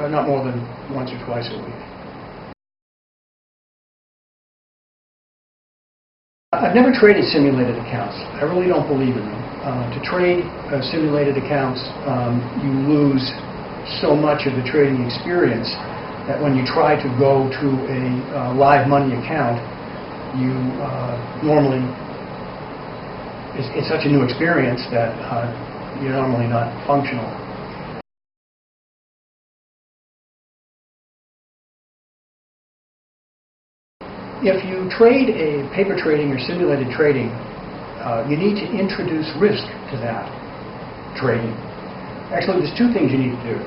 not more than once or twice a week. I've never traded simulated accounts. I really don't believe in them. To trade simulated accounts, you lose so much of the trading experience that when you try to go to a live money account, you normally, it's such a new experience that you're normally not functional. If you trade a paper trading or simulated trading, you need to introduce risk to that trading. Actually, there's two things you need to do.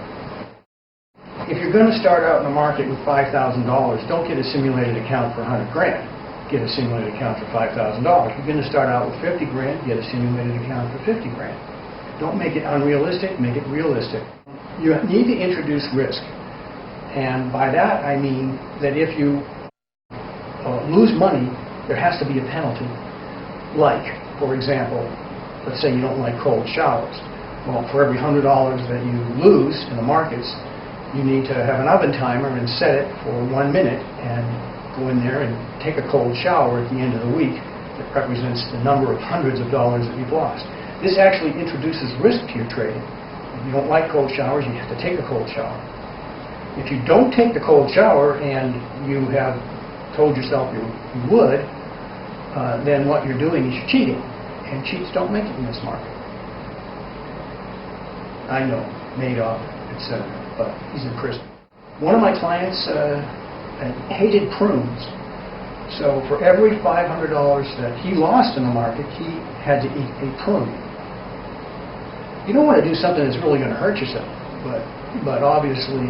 If you're going to start out in the market with $5,000, don't get a simulated account for 100 grand. Get a simulated account for $5,000. If you're going to start out with 50 grand, get a simulated account for 50 grand. Don't make it unrealistic, make it realistic. You need to introduce risk. And by that, I mean that if you lose money, there has to be a penalty. Like, for example, let's say you don't like cold showers. Well, for every $100 that you lose in the markets, you need to have an oven timer and set it for 1 minute and go in there and take a cold shower at the end of the week. That represents the number of hundreds of dollars that you've lost. This actually introduces risk to your trading. If you don't like cold showers, you have to take a cold shower. If you don't take the cold shower and you have told yourself you would, then what you're doing is you're cheating. And cheats don't make it in this market. I know, Madoff, etc., but he's in prison. One of my clients hated prunes. So for every $500 that he lost in the market, he had to eat a prune. You don't want to do something that's really going to hurt yourself, but obviously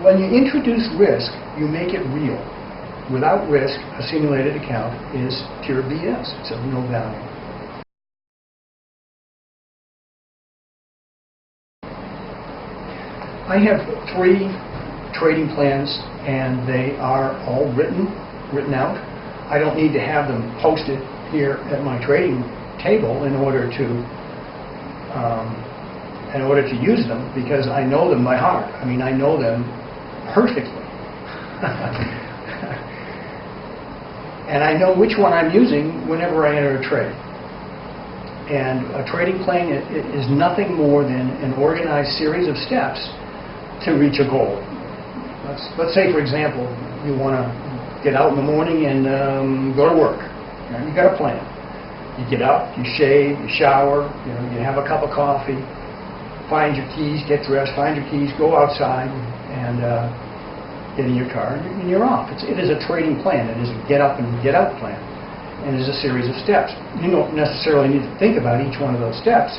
when you introduce risk, you make it real. Without risk, a simulated account is pure BS. It's of no value. I have 3 trading plans, and they are all written out. I don't need to have them posted here at my trading table in order to use them, because I know them by heart. I mean, I know them perfectly. And I know which one I'm using whenever I enter a trade. And a trading plan is nothing more than an organized series of steps to reach a goal. Let's say, for example, you want to get out in the morning and go to work. You've got a plan. You get up, you shave, you shower, you have a cup of coffee, find your keys, get dressed, find your keys, go outside, and get in your car, and you're off. It is a trading plan. It is a get up and get out plan. And it is a series of steps. You don't necessarily need to think about each one of those steps.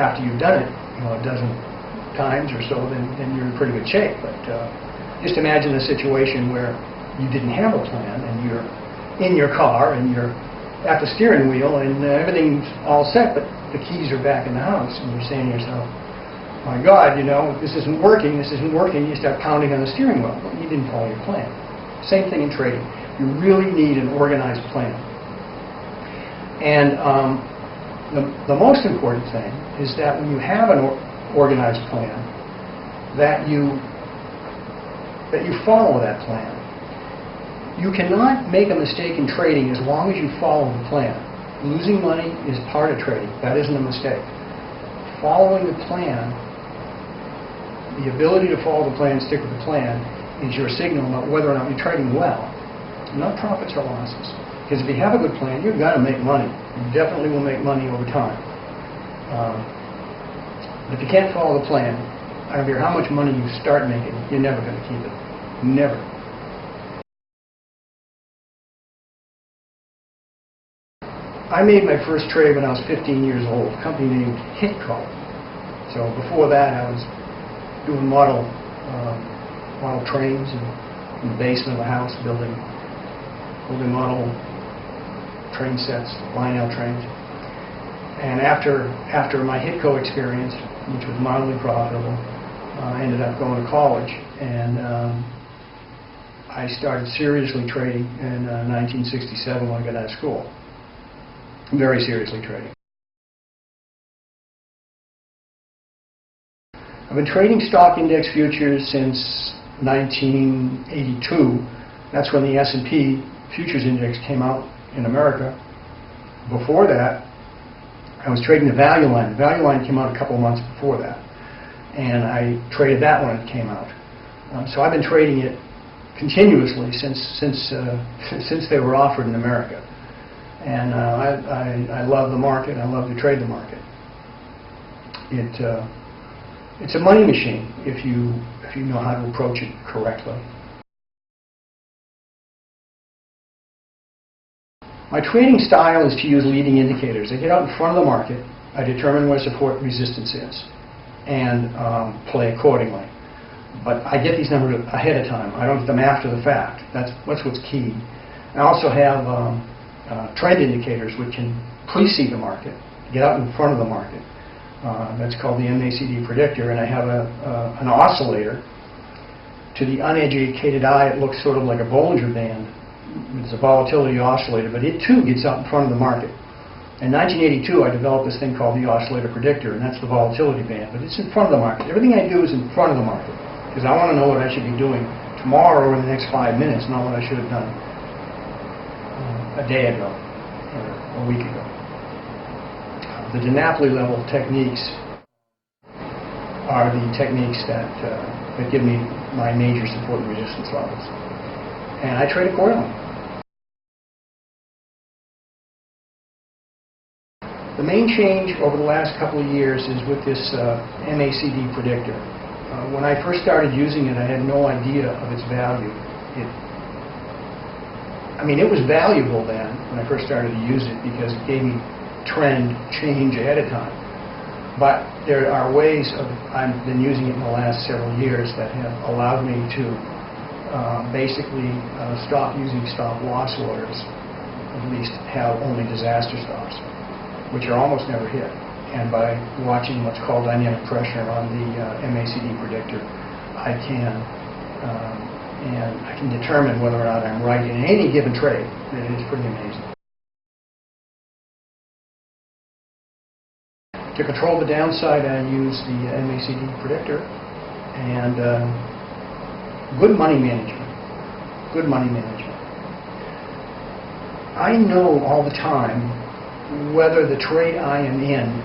After you've done it, a dozen times or so, then you're in pretty good shape. But just imagine a situation where you didn't have a plan, and you're in your car, and you're at the steering wheel, and everything's all set, but the keys are back in the house, and you're saying to yourself, my God, this isn't working, you start pounding on the steering wheel. Well, you didn't follow your plan. Same thing in trading. You really need an organized plan. And the most important thing is that when you have an organized plan, that you follow that plan. You cannot make a mistake in trading as long as you follow the plan. Losing money is part of trading. That isn't a mistake. Following the plan, the ability to follow the plan, stick with the plan, is your signal about whether or not you're trading well, not profits or losses. Because if you have a good plan, you're going to make money. You definitely will make money over time. But if you can't follow the plan, I don't care how much money you start making, you're never going to keep it. Never. I made my first trade when I was 15 years old, a company named HIPOTHETICAL. So before that, I was doing model trains in the basement of a house, building model train sets, line-out trains. And after my HIPCO experience, which was mildly profitable, I ended up going to college, and I started seriously trading in 1967 when I got out of school. Very seriously trading. I've been trading stock index futures since 1982. That's when the S&P futures index came out in America. Before that, I was trading the value line. The value line came out a couple of months before that, and I traded that when it came out. So I've been trading it continuously since they were offered in America. And I love the market. I love to trade the market. It's a money machine if you know how to approach it correctly. My trading style is to use leading indicators. I get out in front of the market, I determine where support and resistance is, and play accordingly. But I get these numbers ahead of time. I don't get them after the fact. That's what's key. I also have trend indicators which can precede the market, get out in front of the market. That's called the MACD predictor, and I have an oscillator. To the uneducated eye, it looks sort of like a Bollinger Band. It's a volatility oscillator, but it too gets out in front of the market. In 1982, I developed this thing called the oscillator predictor, and that's the volatility band, but it's in front of the market. Everything I do is in front of the market, because I want to know what I should be doing tomorrow or in the next 5 minutes, not what I should have done a day ago or a week ago. The DiNapoli level techniques are the techniques that give me my major support and resistance levels. And I trade accordingly. The main change over the last couple of years is with this MACD predictor. When I first started using it, I had no idea of its value. It was valuable then when I first started to use it because it gave me trend change ahead of time. But there are ways I've been using it in the last several years that have allowed me to basically stop using stop-loss orders, at least have only disaster stops, which are almost never hit. And by watching what's called dynamic pressure on the MACD predictor, I can determine whether or not I'm right in any given trade. It is pretty amazing. To control the downside, I use the MACD predictor and good money management. Good money management. I know all the time whether the trade I am in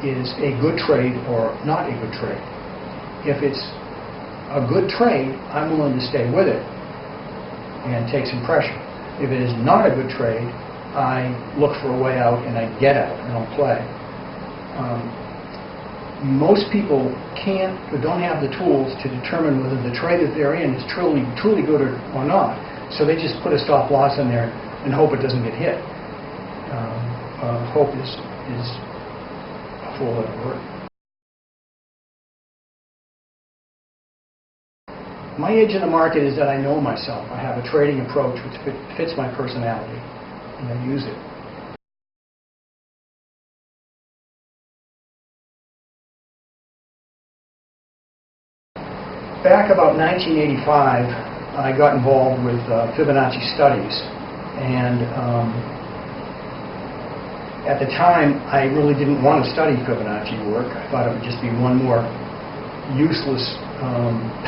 is a good trade or not a good trade. If it's a good trade, I'm willing to stay with it and take some pressure. If it is not a good trade, I look for a way out and I get out and I'll play. Most people can't or don't have the tools to determine whether the trade that they're in is truly good or not. So they just put a stop loss in there and hope it doesn't get hit. Hope is a four-letter word. My edge in the market is that I know myself. I have a trading approach which fits my personality, and I use it. Back about 1985, I got involved with Fibonacci studies, and at the time, I really didn't want to study Fibonacci work. I thought it would just be one more useless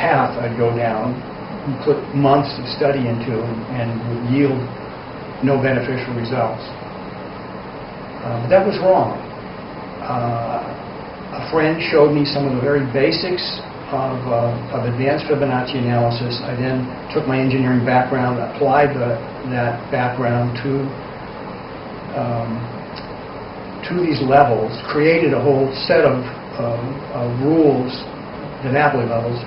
path I'd go down and put months of study into and would yield no beneficial results. But that was wrong. A friend showed me some of the very basics of advanced Fibonacci analysis. I then took my engineering background, applied that background to these levels, created a whole set of rules, DiNapoli levels,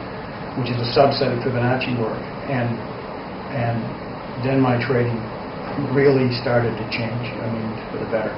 which is a subset of Fibonacci work, and then my trading really started to change, for the better.